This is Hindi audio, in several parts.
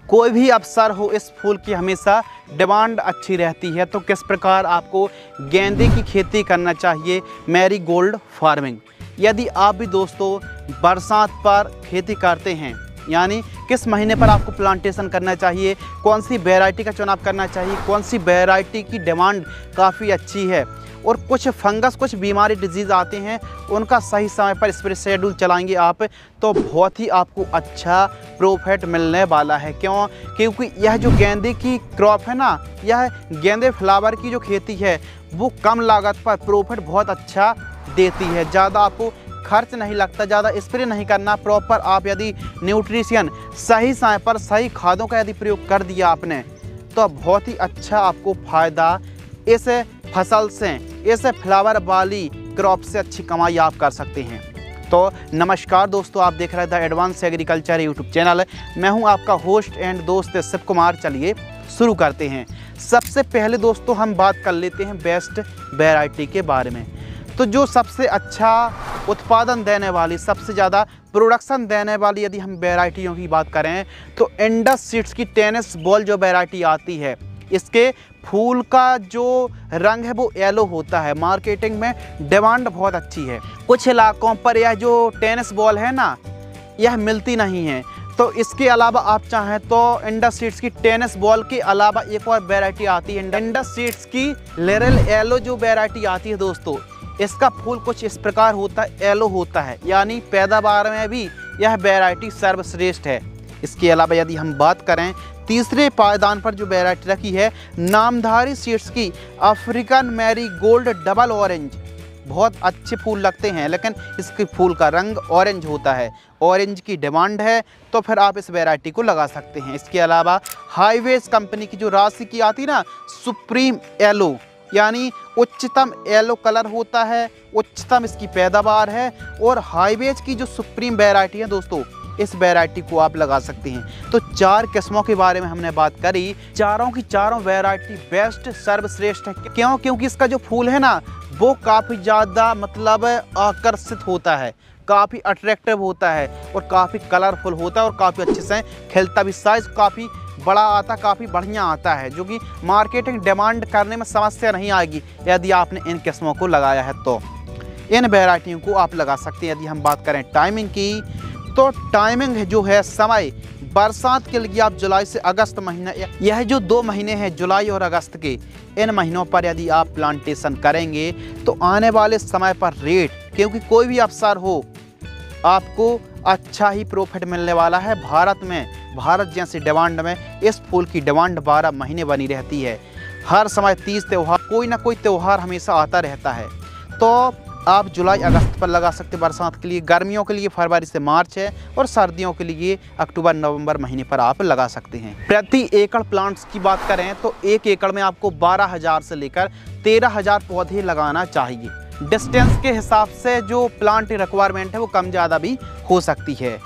कोई भी अवसर हो, इस फूल की हमेशा डिमांड अच्छी रहती है। तो किस प्रकार आपको गेंदे की खेती करना चाहिए, मैरीगोल्ड फार्मिंग। यदि आप भी दोस्तों बरसात पर खेती करते हैं, यानी किस महीने पर आपको प्लांटेशन करना चाहिए, कौन सी वैरायटी का चुनाव करना चाहिए, कौन सी वैरायटी की डिमांड काफ़ी अच्छी है, और कुछ फंगस, कुछ बीमारी, डिजीज़ आते हैं, उनका सही समय पर स्प्रे शेड्यूल चलाएंगे आप, तो बहुत ही आपको अच्छा प्रॉफिट मिलने वाला है। क्योंकि यह जो गेंदे की क्रॉप है ना, यह गेंदे फ्लावर की जो खेती है वो कम लागत पर प्रॉफिट बहुत अच्छा देती है। ज़्यादा आपको खर्च नहीं लगता, ज़्यादा स्प्रे नहीं करना। प्रॉपर आप यदि न्यूट्रिशन सही समय पर सही खादों का यदि प्रयोग कर दिया आपने, तो बहुत ही अच्छा आपको फ़ायदा इस फसल से, इस फ्लावर वाली क्रॉप से अच्छी कमाई आप कर सकते हैं। तो नमस्कार दोस्तों, आप देख रहे हैं the advance agriculture YouTube channel. मैं हूं आपका होस्ट एंड दोस्त शिव कुमार। चलिए शुरू करते हैं। सबसे पहले दोस्तों हम बात कर लेते हैं बेस्ट वैरायटी के बारे में। तो जो सबसे अच्छा उत्पादन देने वाली, सबसे ज़्यादा प्रोडक्शन देने वाली यदि हम वैरायटियों की बात करें, तो इंडस सीड्स की टेनिस बॉल जो वैरायटी आती है, इसके फूल का जो रंग है वो येलो होता है। मार्केटिंग में डिमांड बहुत अच्छी है। कुछ इलाकों पर यह जो टेनिस बॉल है ना, यह मिलती नहीं है। तो इसके अलावा आप चाहें तो इंडस सीड्स की टेनिस बॉल के अलावा एक और वैरायटी आती है, इंडस सीड्स की लिरिल येलो जो वैरायटी आती है दोस्तों, इसका फूल कुछ इस प्रकार होता है, येलो होता है, यानी पैदावार में भी यह वैरायटी सर्वश्रेष्ठ है। इसके अलावा यदि हम बात करें तीसरे पायदान पर जो वैरायटी रखी है, नामधारी सीड्स की अफ्रीकन मैरीगोल्ड डबल ऑरेंज। बहुत अच्छे फूल लगते हैं, लेकिन इसके फूल का रंग ऑरेंज होता है। ऑरेंज की डिमांड है, तो फिर आप इस वैरायटी को लगा सकते हैं। इसके अलावा हाईवेज कंपनी की जो राशि की आती है ना, सुप्रीम येलो, यानी उच्चतम येलो कलर होता है, उच्चतम इसकी पैदावार है। और हाईवेज की जो सुप्रीम वैरायटी है दोस्तों, इस वैरायटी को आप लगा सकते हैं। तो 4 किस्मों के बारे में हमने बात करी। चारों की चारों वैरायटी बेस्ट, सर्वश्रेष्ठ है। क्योंकि इसका जो फूल है ना, वो काफ़ी ज़्यादा मतलब आकर्षित होता है, काफ़ी अट्रैक्टिव होता है, और काफ़ी कलरफुल होता है, और काफ़ी अच्छे से खिलता भी। साइज़ काफ़ी बड़ा आता, काफ़ी बढ़िया आता है, जो कि मार्केटिंग डिमांड करने में समस्या नहीं आएगी यदि आपने इन किस्मों को लगाया है। तो इन वैरायटियों को आप लगा सकते हैं। यदि हम बात करें टाइमिंग की, तो टाइमिंग जो है, समय बरसात के लिए आप जुलाई से अगस्त महीना, यह जो 2 महीने हैं जुलाई और अगस्त के, इन महीनों पर यदि आप प्लांटेशन करेंगे तो आने वाले समय पर रेट, क्योंकि कोई भी अवसर हो आपको अच्छा ही प्रॉफिट मिलने वाला है। भारत जैसी डिमांड में इस फूल की डिमांड 12 महीने बनी रहती है। हर समय 30 त्यौहार, कोई ना कोई त्यौहार हमेशा आता रहता है। तो आप जुलाई अगस्त पर लगा सकते हैं बरसात के लिए। गर्मियों के लिए फरवरी से मार्च है, और सर्दियों के लिए अक्टूबर नवंबर महीने पर आप लगा सकते हैं। प्रति एकड़ प्लांट्स की बात करें तो 1 एकड़ में आपको 12,000 से लेकर 13,000 पौधे लगाना चाहिए। डिस्टेंस के हिसाब से जो प्लांट रिक्वायरमेंट है वो कम ज़्यादा भी हो सकती है।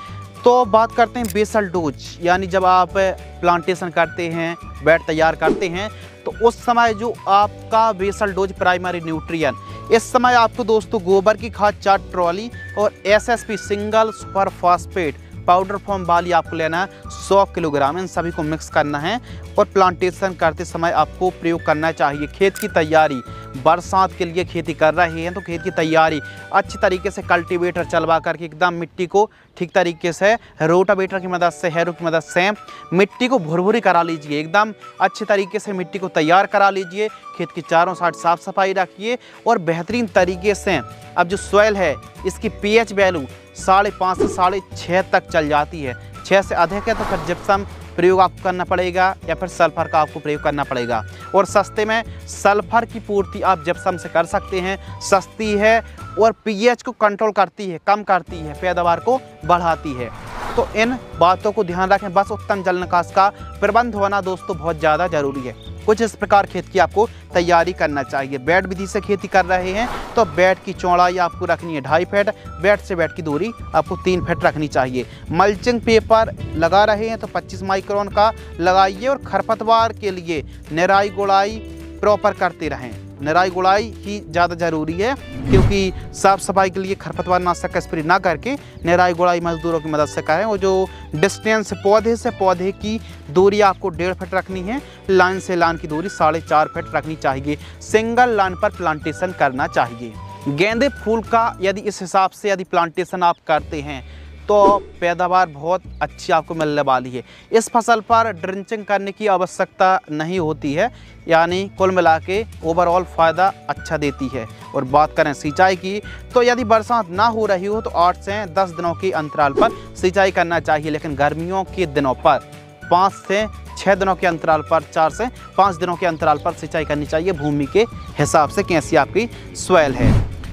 तो बात करते हैं बेसल डोज, यानी जब आप प्लांटेशन करते हैं, बेड तैयार करते हैं, तो उस समय जो आपका बेसल डोज प्राइमरी न्यूट्रिएंट, इस समय आपको दोस्तों गोबर की खाद 4 ट्रॉली और SSP single super phosphate powder form वाली आपको लेना है 100 किलोग्राम। इन सभी को मिक्स करना है, और प्लांटेशन करते समय आपको प्रयोग करना चाहिए। खेत की तैयारी, बरसात के लिए खेती कर रहे हैं तो खेत की तैयारी अच्छी तरीके से कल्टीवेटर चलवा करके एकदम मिट्टी को ठीक तरीके से रोटावेटर की मदद से, हैरो की मदद से मिट्टी को भुरभुरी करा लीजिए। एकदम अच्छे तरीके से मिट्टी को तैयार करा लीजिए। खेत की चारों साइड साफ सफाई रखिए, और बेहतरीन तरीके से अब जो सॉइल है इसकी पीएच वैल्यू 5.5 से 6.5 तक चल जाती है। 6 से अधिक है तो फिर जिप्सम प्रयोग आपको करना पड़ेगा, या फिर सल्फर का आपको प्रयोग करना पड़ेगा। और सस्ते में सल्फर की पूर्ति आप जिप्सम से कर सकते हैं। सस्ती है और पीएच को कंट्रोल करती है, कम करती है, पैदावार को बढ़ाती है। तो इन बातों को ध्यान रखें। बस उत्तम जल निकास का प्रबंध होना दोस्तों बहुत ज़्यादा ज़रूरी है। कुछ इस प्रकार खेत की आपको तैयारी करना चाहिए। बेड विधि से खेती कर रहे हैं तो बेड की चौड़ाई आपको रखनी है 2.5 फीट, बेड से बेड की दूरी आपको 3 फीट रखनी चाहिए। मल्चिंग पेपर लगा रहे हैं तो 25 माइक्रोन का लगाइए, और खरपतवार के लिए निराई गुड़ाई प्रॉपर करते रहें। निराई गुड़ाई ही ज़्यादा ज़रूरी है, क्योंकि साफ़ सफाई के लिए खरपतवार नाशक का स्प्रे ना करके निराई गुड़ाई मजदूरों की मदद से करें। और जो डिस्टेंस पौधे से पौधे की दूरी आपको 1.5 फीट रखनी है, लाइन से लाइन की दूरी 4.5 फीट रखनी चाहिए। सिंगल लाइन पर प्लांटेशन करना चाहिए। गेंदे फूल का यदि इस हिसाब से यदि प्लांटेशन आप करते हैं तो पैदावार बहुत अच्छी आपको मिलने वाली है। इस फसल पर ड्रिंचिंग करने की आवश्यकता नहीं होती है, यानी कुल मिला के ओवरऑल फ़ायदा अच्छा देती है। और बात करें सिंचाई की, तो यदि बरसात ना हो रही हो तो 8 से 10 दिनों के अंतराल पर सिंचाई करना चाहिए, लेकिन गर्मियों के दिनों पर 5 से 6 दिनों के अंतराल पर, 4 से 5 दिनों के अंतराल पर सिंचाई करनी चाहिए, भूमि के हिसाब से कैसी आपकी सॉइल है।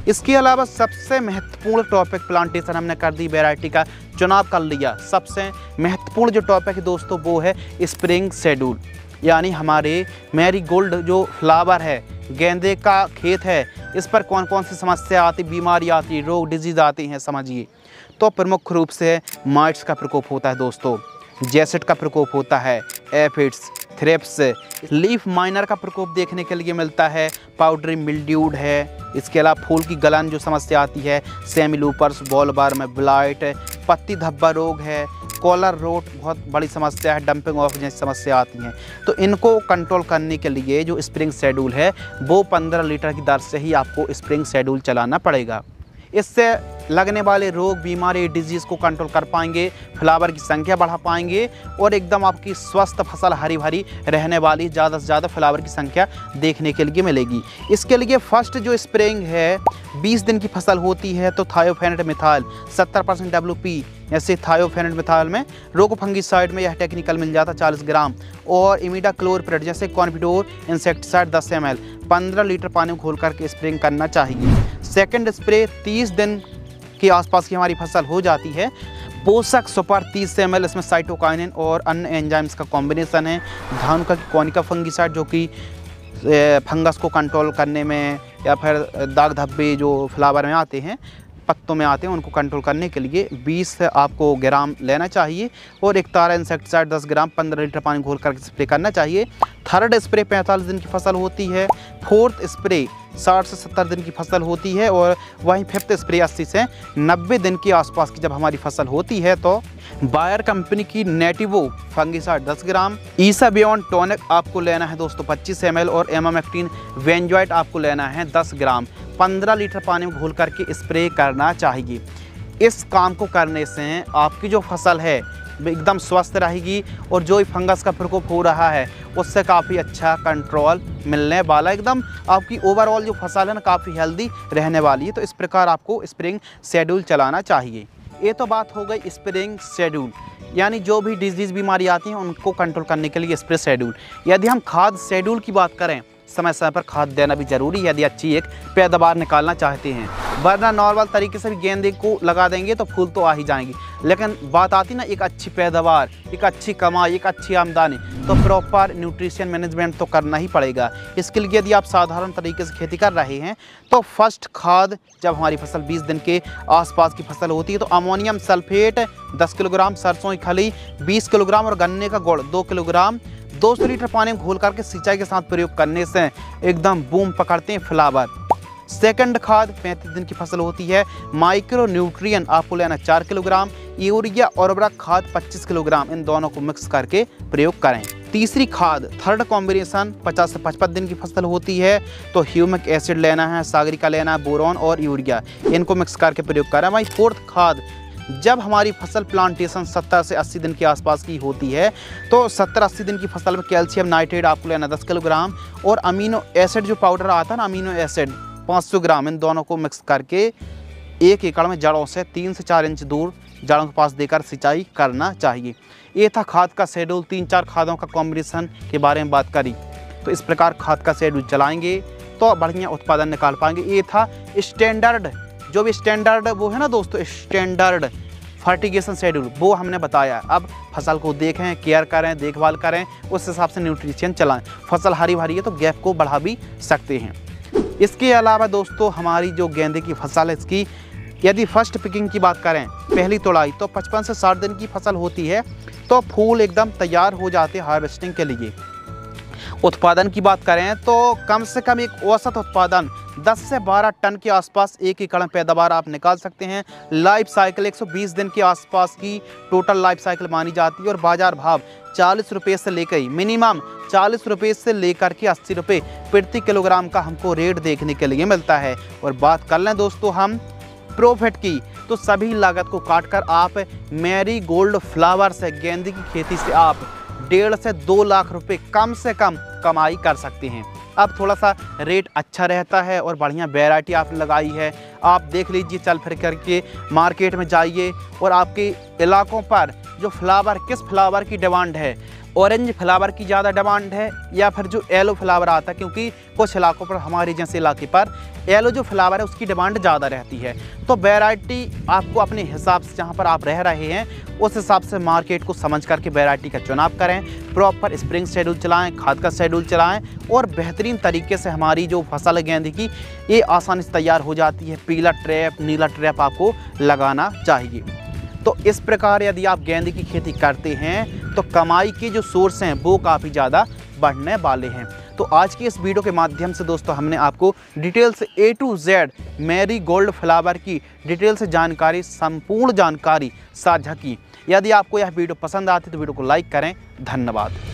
इसके अलावा सबसे महत्वपूर्ण टॉपिक प्लांटेशन हमने कर दी, वैरायटी का चुनाव कर लिया। सबसे महत्वपूर्ण जो टॉपिक है दोस्तों वो है स्प्रिंग शेड्यूल, यानी हमारे मैरीगोल्ड जो फ्लावर है, गेंदे का खेत है, इस पर कौन कौन सी समस्या आती, बीमारी आती, रोग डिजीज़ आती हैं समझिए। तो प्रमुख रूप से माइट्स का प्रकोप होता है दोस्तों, जैसेट का प्रकोप होता है, एफिड्स, थ्रिप्स, लीफ माइनर का प्रकोप देखने के लिए मिलता है, पाउडरी मिल्ड्यूड है। इसके अलावा फूल की गलन जो समस्या आती है, सेमिलूपर्स, बॉलवर्म, ब्लाइट, पत्ती धब्बा रोग है, कॉलर रोट बहुत बड़ी समस्या है, डंपिंग ऑफ जैसी समस्या आती हैं। तो इनको कंट्रोल करने के लिए जो स्प्रिंग शेड्यूल है वो 15 लीटर की दर से ही आपको स्प्रिंग शेड्यूल चलाना पड़ेगा। इससे लगने वाले रोग, बीमारी, डिजीज़ को कंट्रोल कर पाएंगे, फ्लावर की संख्या बढ़ा पाएंगे और एकदम आपकी स्वस्थ फसल हरी भरी रहने वाली, ज़्यादा से ज़्यादा फ्लावर की संख्या देखने के लिए मिलेगी। इसके लिए फर्स्ट जो स्प्रेइंग है 20 दिन की फसल होती है तो थायोफेनेट मिथाइल 70% WP, जैसे थायोफेनेट मिथाइल में रोको फंगिसाइड में यह टेक्निकल मिल जाता 40 ग्राम, और इमिडाक्लोरप्रिड जैसे कॉन्फिडोर इंसेक्टिसाइड 10 ml 15 लीटर पानी में घोल करके स्प्रेइंग करना चाहिए। सेकंड स्प्रे 30 दिन के आसपास की हमारी फसल हो जाती है, पोषक सुपर 30 ml, इसमें साइटोकाइनिन और अन्य एंजाइम्स का कॉम्बिनेशन है। धान का कोनिका फंगिसाइड जो कि फंगस को कंट्रोल करने में, या फिर दाग धब्बे जो फ्लावर में आते हैं, पत्तों में आते हैं, उनको कंट्रोल करने के लिए 20 आपको ग्राम लेना चाहिए। और एक तारा इंसेक्टिसाइड 10 ग्राम 15 लीटर पानी घोल करके स्प्रे करना चाहिए। थर्ड स्प्रे 45 दिन की फसल होती है। फोर्थ स्प्रे 60 से 70 दिन की फसल होती है। और वहीं फिफ्थ स्प्रे 80 से 90 दिन के आसपास की जब हमारी फसल होती है तो बायर कंपनी की नेटिवो फंगिसाइड 10 ग्राम, ईसा बियॉन्ड टॉनिक आपको लेना है दोस्तों 25 ml, और एमामेक्टिन वेंजॉइट आपको लेना है 10 ग्राम 15 लीटर पानी में घोल करके स्प्रे करना चाहिए। इस काम को करने से आपकी जो फसल है एकदम स्वस्थ रहेगी और जो फंगस का प्रकोप हो रहा है उससे काफ़ी अच्छा कंट्रोल मिलने वाला, एकदम आपकी ओवरऑल जो फसल है ना काफ़ी हेल्दी रहने वाली है। तो इस प्रकार आपको स्प्रिंग शेड्यूल चलाना चाहिए। ये तो बात हो गई स्प्रिंग शेड्यूल, यानी जो भी डिजीज़ बीमारी आती हैं उनको कंट्रोल करने के लिए स्प्रे शेड्यूल। यदि हम खाद शेड्यूल की बात करें, समय समय पर खाद देना भी जरूरी है यदि अच्छी एक पैदावार निकालना चाहते हैं, वरना नॉर्मल तरीके से भी गेंदे को लगा देंगे तो फूल तो आ ही जाएंगे, लेकिन बात आती ना एक अच्छी पैदावार, एक अच्छी कमाई, एक अच्छी आमदनी, तो प्रॉपर न्यूट्रिशन मैनेजमेंट तो करना ही पड़ेगा। इसके लिए यदि आप साधारण तरीके से खेती कर रहे हैं तो फर्स्ट खाद जब हमारी फसल 20 दिन के आसपास की फसल होती है तो अमोनियम सल्फेट 10 किलोग्राम, सरसों की खली 20 किलोग्राम और गन्ने का गुड़ 2 किलोग्राम 200 लीटर पानी में घोल करके सिंचाई के साथ प्रयोग करने से एकदम बूम पकड़ते हैं फ्लावर। सेकंड खाद 35 दिन की फसल होती है, माइक्रो न्यूट्रिएंट आपको लेना 4 किलोग्राम, यूरिया और उर्वरक खाद 25 किलोग्राम, इन दोनों को मिक्स करके प्रयोग करें। तीसरी खाद थर्ड कॉम्बिनेशन 50 से 55 दिन की फसल होती है तो ह्यूमिक एसिड लेना है, सागरिका लेना है, बोरॉन और यूरिया, इनको मिक्स करके प्रयोग करें। वहीं फोर्थ खाद जब हमारी फसल प्लांटेशन 70 से 80 दिन के आसपास की होती है तो 70-80 दिन की फसल में कैल्शियम नाइट्रेट आपको लेना 10 किलोग्राम और अमीनो एसिड जो पाउडर आता है ना, अमीनो एसिड 500 ग्राम, इन दोनों को मिक्स करके 1 एकड़ में जड़ों से 3 से 4 इंच दूर जड़ों के पास देकर सिंचाई करना चाहिए। ये था खाद का शेड्यूल। 3-4 खादों का कॉम्बिनेशन के बारे में बात करी, तो इस प्रकार खाद का शेड्यूल चलाएंगे तो बढ़िया उत्पादन निकाल पाएंगे। ये था स्टैंडर्ड, जो भी स्टैंडर्ड वो है ना दोस्तों, स्टैंडर्ड फर्टिगेशन शेड्यूल वो हमने बताया। अब फसल को देखें, केयर करें, देखभाल करें, उस हिसाब से न्यूट्रिशन चलाएं। फसल हरी भरी है तो गैप को बढ़ा भी सकते हैं। इसके अलावा दोस्तों हमारी जो गेंदे की फसल है इसकी यदि फर्स्ट पिकिंग की बात करें, पहली तोड़ाई, तो 55 से 60 दिन की फसल होती है तो फूल एकदम तैयार हो जाते हैं हार्वेस्टिंग के लिए। उत्पादन की बात करें तो कम से कम एक औसत उत्पादन 10 से 12 टन के आसपास एक एकड़ में पैदावार आप निकाल सकते हैं। लाइफ साइकिल 120 दिन के आसपास की टोटल लाइफ साइकिल मानी जाती है और बाज़ार भाव 40 रुपये से लेकर मिनिमम 40 रुपये से लेकर के 80 रुपये प्रति किलोग्राम का हमको रेट देखने के लिए मिलता है। और बात कर लें दोस्तों हम प्रॉफिट की, तो सभी लागत को काटकर आप मैरीगोल्ड फ्लावर से, गेंदे की खेती से आप 1.5 से 2 लाख रुपए कम से कम कमाई कर सकते हैं। अब थोड़ा सा रेट अच्छा रहता है और बढ़िया वैरायटी आपने लगाई है। आप देख लीजिए, चल फिर करके मार्केट में जाइए और आपके इलाकों पर जो फ्लावर, किस फ्लावर की डिमांड है, ऑरेंज फ्लावर की ज़्यादा डिमांड है या फिर जो येलो फ्लावर आता है, क्योंकि कुछ इलाकों पर, हमारे जैसे इलाके पर येलो जो फ्लावर है उसकी डिमांड ज़्यादा रहती है। तो वैरायटी आपको अपने हिसाब से, जहाँ पर आप रह रहे हैं उस हिसाब से मार्केट को समझ करके वैरायटी का चुनाव करें। प्रॉपर स्प्रिंग शेड्यूल चलाएं, खाद का शेड्यूल चलाएं और बेहतरीन तरीके से हमारी जो फसल है गेंदे की, ये आसानी से तैयार हो जाती है। पीला ट्रैप, नीला ट्रैप आपको लगाना चाहिए। तो इस प्रकार यदि आप गेंदे की खेती करते हैं तो कमाई के जो सोर्स हैं वो काफ़ी ज़्यादा बढ़ने वाले हैं। तो आज की इस वीडियो के माध्यम से दोस्तों हमने आपको डिटेल से A to Z marigold flower की डिटेल से जानकारी, संपूर्ण जानकारी साझा की। यदि आपको यह वीडियो पसंद आती है तो वीडियो को लाइक करें। धन्यवाद।